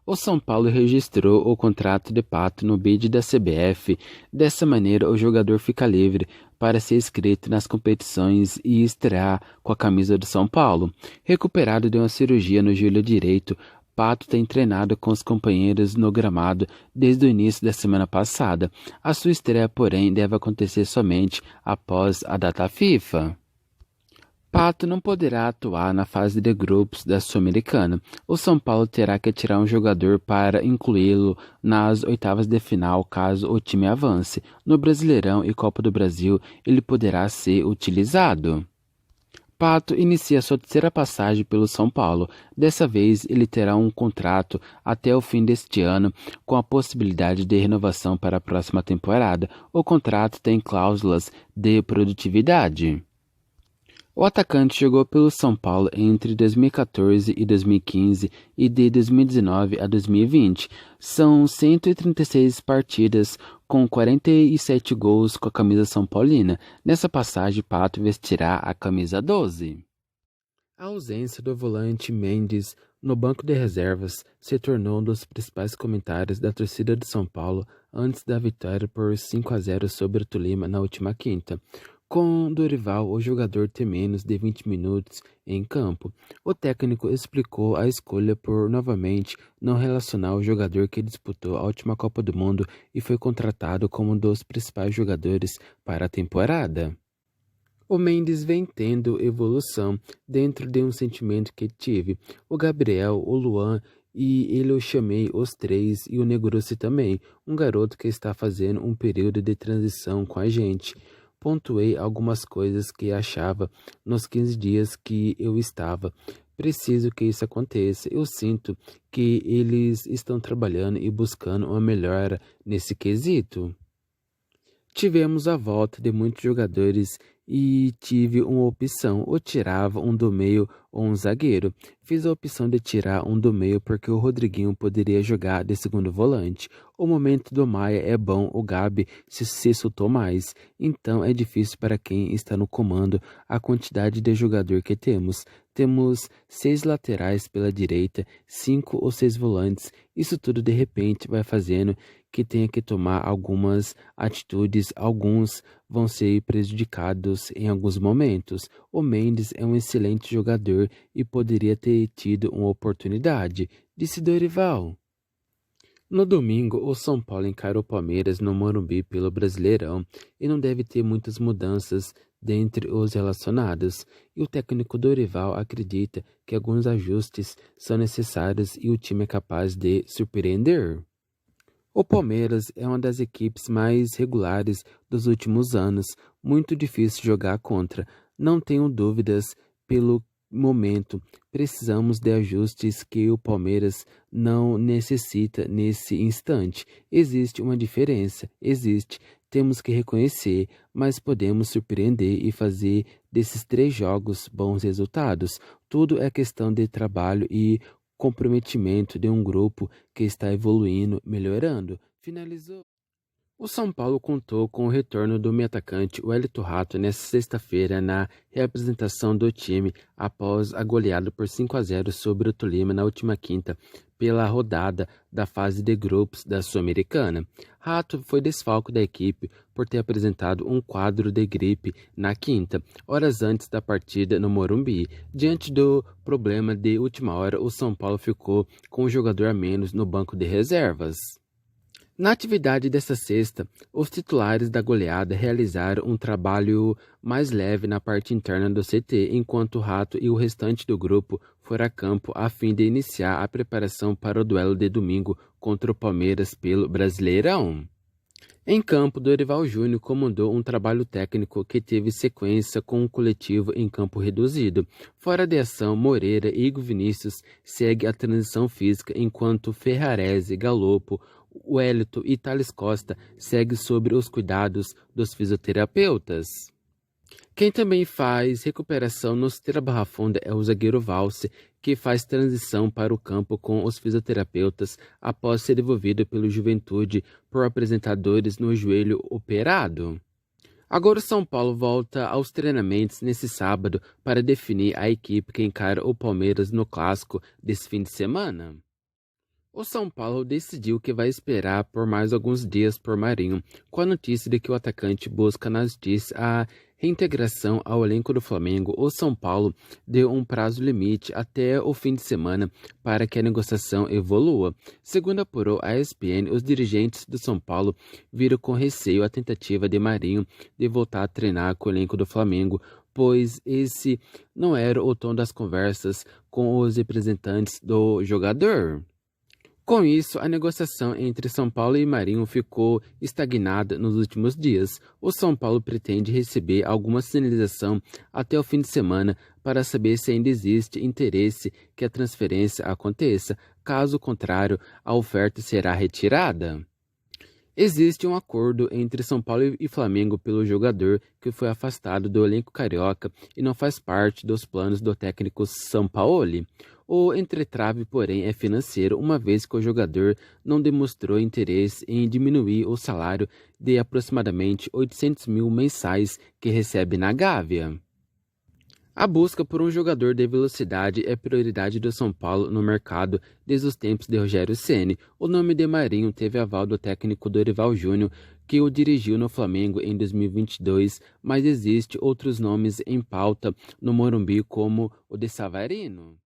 O São Paulo registrou o contrato de Pato no bid da CBF. Dessa maneira, o jogador fica livre para ser inscrito nas competições e estrear com a camisa do São Paulo. Recuperado de uma cirurgia no joelho direito, Pato tem treinado com os companheiros no gramado desde o início da semana passada. A sua estreia, porém, deve acontecer somente após a data FIFA. Pato não poderá atuar na fase de grupos da Sul-Americana. O São Paulo terá que tirar um jogador para incluí-lo nas oitavas de final caso o time avance. No Brasileirão e Copa do Brasil, ele poderá ser utilizado. Pato inicia sua terceira passagem pelo São Paulo. Dessa vez, ele terá um contrato até o fim deste ano, com a possibilidade de renovação para a próxima temporada. O contrato tem cláusulas de produtividade. O atacante jogou pelo São Paulo entre 2014 e 2015 e de 2019 a 2020. São 136 partidas com 47 gols com a camisa São Paulina. Nessa passagem, Pato vestirá a camisa 12. A ausência do volante Mendes no banco de reservas se tornou um dos principais comentários da torcida de São Paulo antes da vitória por 5-0 sobre o Tolima na última quinta. Com Dorival, o jogador tem menos de 20 minutos em campo. O técnico explicou a escolha por novamente não relacionar o jogador que disputou a última Copa do Mundo e foi contratado como um dos principais jogadores para a temporada. O Mendes vem tendo evolução dentro de um sentimento que tive. O Gabriel, o Luan e eu chamei os três e o Negrucci também, um garoto que está fazendo um período de transição com a gente. Pontuei algumas coisas que achava nos 15 dias que eu estava. Preciso que isso aconteça. Eu sinto que eles estão trabalhando e buscando uma melhora nesse quesito. Tivemos a volta de muitos jogadores e tive uma opção, ou tirava um do meio ou um zagueiro. Fiz a opção de tirar um do meio porque o Rodriguinho poderia jogar de segundo volante. O momento do Maia é bom, o Gabi se soltou mais. Então é difícil para quem está no comando a quantidade de jogador que temos. Temos 6 laterais pela direita, 5 ou 6 volantes. Isso tudo de repente vai fazendo que tenha que tomar algumas atitudes, alguns vão ser prejudicados em alguns momentos. O Mendes é um excelente jogador e poderia ter tido uma oportunidade, disse Dorival. No domingo, o São Paulo encara o Palmeiras no Morumbi pelo Brasileirão e não deve ter muitas mudanças dentre os relacionados. E o técnico Dorival acredita que alguns ajustes são necessários e o time é capaz de surpreender. O Palmeiras é uma das equipes mais regulares dos últimos anos, muito difícil jogar contra. Não tenho dúvidas pelo momento. Precisamos de ajustes que o Palmeiras não necessita nesse instante. Existe uma diferença, existe. Temos que reconhecer, mas podemos surpreender e fazer desses 3 jogos bons resultados. Tudo é questão de trabalho e comprometimento de um grupo que está evoluindo, melhorando. Finalizou. O São Paulo contou com o retorno do meio atacante Wellington Rato nesta sexta-feira na representação do time após a goleada por 5-0 sobre o Tolima na última quinta pela rodada da fase de grupos da Sul-Americana. Rato foi desfalque da equipe por ter apresentado um quadro de gripe na quinta, horas antes da partida no Morumbi. Diante do problema de última hora, o São Paulo ficou com um jogador a menos no banco de reservas. Na atividade desta sexta, os titulares da goleada realizaram um trabalho mais leve na parte interna do CT, enquanto o Rato e o restante do grupo foram a campo a fim de iniciar a preparação para o duelo de domingo contra o Palmeiras pelo Brasileirão. Em campo, Dorival Júnior comandou um trabalho técnico que teve sequência com um coletivo em campo reduzido. Fora de ação, Moreira e Igor Vinícius seguem a transição física, enquanto Ferrarese, Galopo, Wellington e Thales Costa seguem sob os cuidados dos fisioterapeutas. Quem também faz recuperação no Esteira Barra Funda é o zagueiro Valse, que faz transição para o campo com os fisioterapeutas após ser devolvido pelo Juventude por apresentadores no joelho operado. Agora o São Paulo volta aos treinamentos nesse sábado para definir a equipe que encara o Palmeiras no clássico desse fim de semana. O São Paulo decidiu que vai esperar por mais alguns dias por Marinho, com a notícia de que o atacante busca na justiça a reintegração ao elenco do Flamengo. O São Paulo deu um prazo limite até o fim de semana para que a negociação evolua. Segundo apurou a ESPN, os dirigentes do São Paulo viram com receio a tentativa de Marinho de voltar a treinar com o elenco do Flamengo, pois esse não era o tom das conversas com os representantes do jogador. Com isso, a negociação entre São Paulo e Marinho ficou estagnada nos últimos dias. O São Paulo pretende receber alguma sinalização até o fim de semana para saber se ainda existe interesse que a transferência aconteça. Caso contrário, a oferta será retirada. Existe um acordo entre São Paulo e Flamengo pelo jogador que foi afastado do elenco carioca e não faz parte dos planos do técnico Sampaoli. O entretrave, porém, é financeiro, uma vez que o jogador não demonstrou interesse em diminuir o salário de aproximadamente 800 mil mensais que recebe na Gávea. A busca por um jogador de velocidade é prioridade do São Paulo no mercado desde os tempos de Rogério Ceni. O nome de Marinho teve aval do técnico Dorival Júnior, que o dirigiu no Flamengo em 2022, mas existem outros nomes em pauta no Morumbi, como o de Savarino.